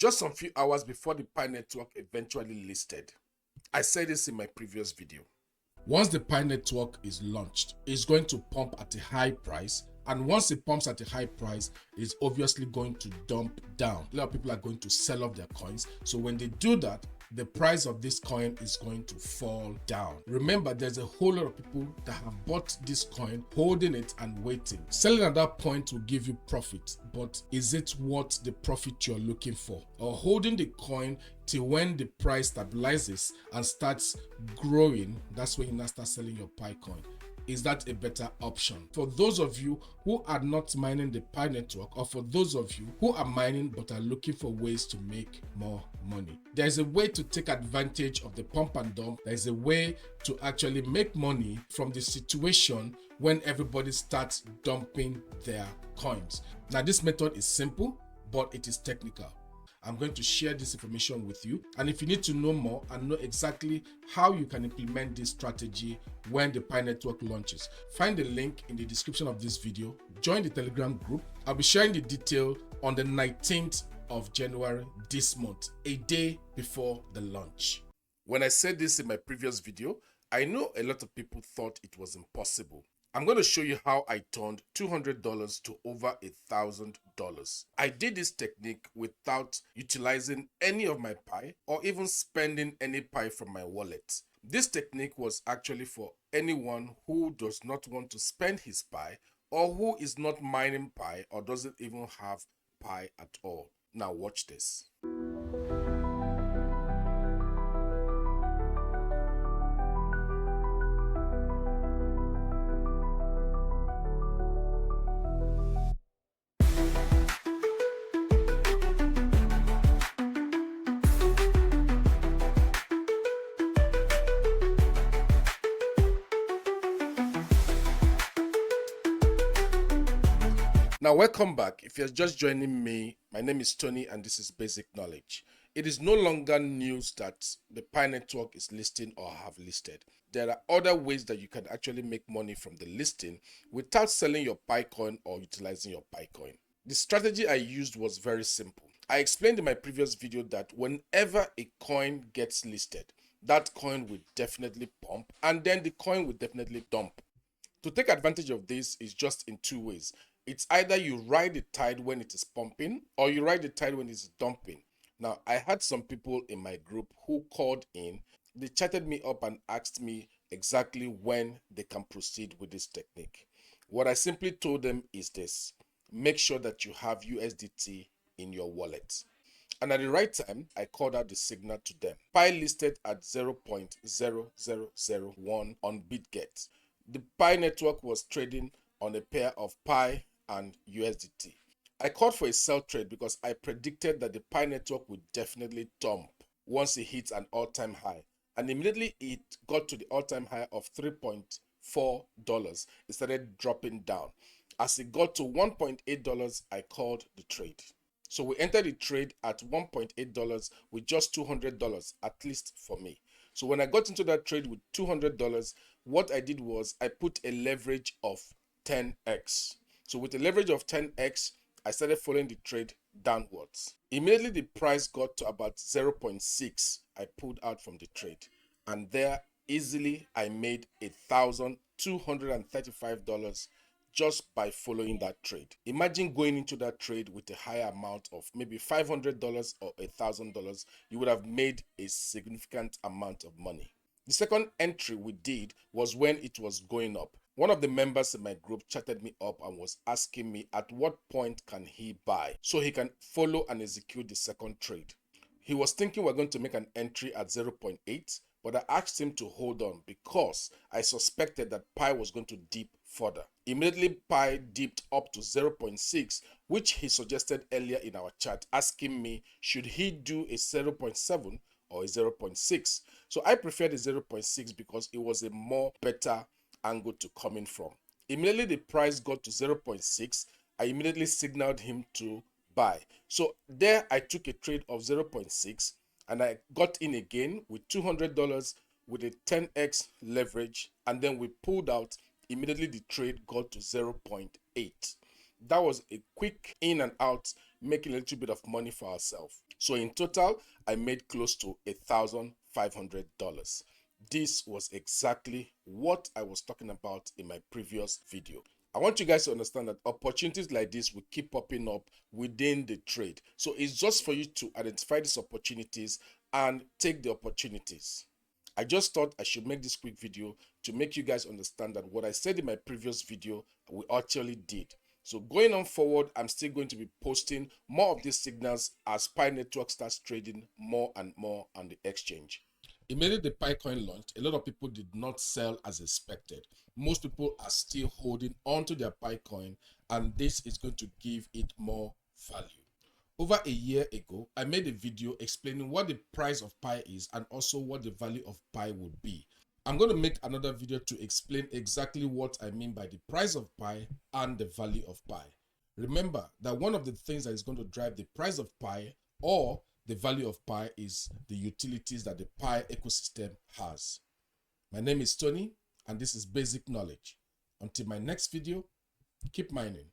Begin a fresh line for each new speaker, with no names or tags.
just some few hours before the Pi Network eventually listed. I said this in my previous video. Once the Pi Network is launched, it's going to pump at a high price. And once it pumps at a high price, it's obviously going to dump down. A lot of people are going to sell off their coins. So when they do that, the price of this coin is going to fall down. Remember, there's a whole lot of people that have bought this coin, holding it and waiting. Selling at that point will give you profit, but is it worth the profit you're looking for? Or holding the coin till when the price stabilizes and starts growing, that's when you now start selling your Pi coin. Is that a better option? For those of you who are not mining the Pi Network, or for those of you who are mining but are looking for ways to make more money, there's a way to take advantage of the pump and dump. There's a way to actually make money from the situation when everybody starts dumping their coins. Now, this method is simple, but it is technical. I'm going to share this information with you. And if you need to know more and know exactly how you can implement this strategy when the Pi Network launches, find the link in the description of this video. Join the Telegram group. I'll be sharing the detail on the 19th of January this month, a day before the launch. When I said this in my previous video, I know a lot of people thought it was impossible. I'm going to show you how I turned $200 to over $1,000. I did this technique without utilizing any of my Pi or even spending any Pi from my wallet. This technique was actually for anyone who does not want to spend his Pi or who is not mining Pi or doesn't even have Pi at all. Now watch this. Now, welcome back. If you're just joining me, my name is Tony and this is Basic Knowledge. It is no longer news that the Pi Network is listing or have listed. There are other ways that you can actually make money from the listing without selling your Pi coin or utilizing your Pi coin. The strategy I used was very simple. I explained in my previous video that whenever a coin gets listed, that coin will definitely pump and then the coin will definitely dump. To take advantage of this is just in two ways. It's either you ride the tide when it is pumping or you ride the tide when it's dumping. Now, I had some people in my group who called in. They chatted me up and asked me exactly when they can proceed with this technique. What I simply told them is this: make sure that you have USDT in your wallet. And at the right time, I called out the signal to them. Pi listed at 0.0001 on BitGet. The Pi Network was trading on a pair of Pi and USDT. I called for a sell trade because I predicted that the Pi Network would definitely dump once it hits an all-time high. And immediately it got to the all-time high of $3.4, it started dropping down. As it got to $1.8, I called the trade. So we entered the trade at $1.8 with just $200, at least for me. So when I got into that trade with $200, what I did was I put a leverage of 10x. So with a leverage of 10x, I started following the trade downwards. Immediately the price got to about 0.6. I pulled out from the trade, and there easily I made $1,235 just by following that trade. Imagine going into that trade with a higher amount of maybe $500 or $1,000. You would have made a significant amount of money. The second entry we did was when it was going up. One of the members in my group chatted me up and was asking me at what point can he buy so he can follow and execute the second trade. He was thinking we're going to make an entry at 0.8, but I asked him to hold on because I suspected that Pi was going to dip further. Immediately Pi dipped up to 0.6, which he suggested earlier in our chat, asking me should he do a 0.7 or a 0.6. So I preferred the 0.6 because it was a more better angle to come in from. Immediately the price got to 0.6, I immediately signaled him to buy. So there I took a trade of 0.6 and I got in again with $200 with a 10x leverage, and then we pulled out. Immediately the trade got to 0.8. That was a quick in and out, making a little bit of money for ourselves. So in total, I made close to $1,500. This was exactly what I was talking about in my previous video. I want you guys to understand that opportunities like this will keep popping up within the trade. So it's just for you to identify these opportunities and take the opportunities. I just thought I should make this quick video to make you guys understand that what I said in my previous video, we actually did. So going on forward, I'm still going to be posting more of these signals as Pi Network starts trading more and more on the exchange. Immediately the Pi coin launched, a lot of people did not sell as expected. Most people are still holding onto their Pi coin, and this is going to give it more value. Over a year ago, I made a video explaining what the price of Pi is and also what the value of Pi would be. I'm going to make another video to explain exactly what I mean by the price of Pi and the value of Pi. Remember that one of the things that is going to drive the price of Pi or the value of Pi is the utilities that the Pi ecosystem has. My name is Tony, and this is Basic Knowledge. Until my next video, keep mining.